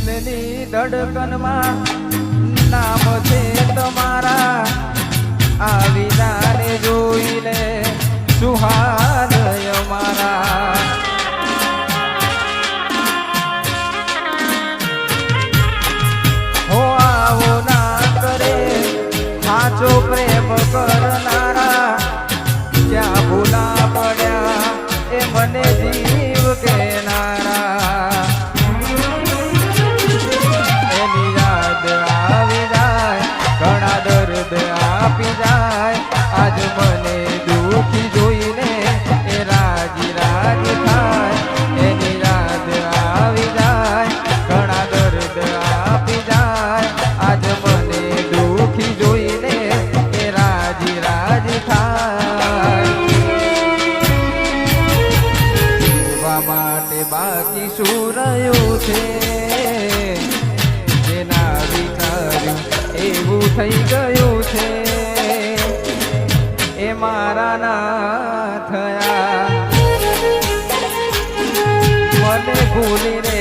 દિલની ધડકનમાં નામ છે તમારા આ વિનાને જોઈને સુહાનય મારા હો આવો ના કરે સાચો પ્રેમ કરનારા ક્યાં ભૂલા પડ્યા એ મને જીવ કેનારા એની યાદ આવી જાય ઘણા દર્દ આપી જાય આજ મને દુખી જોઈને એ રાજી રાજી થાય એની યાદ આવી જાય ઘણા દર્દ આપી જાય આજ મને દુખી જોઈને એ રાજી રાજી થાય જીવવા માટે બાકી શું રહ્યું છે જેના વિચાર્યું એવું થઈ ગયું છે એ મારા ના થયા મને ભૂલીને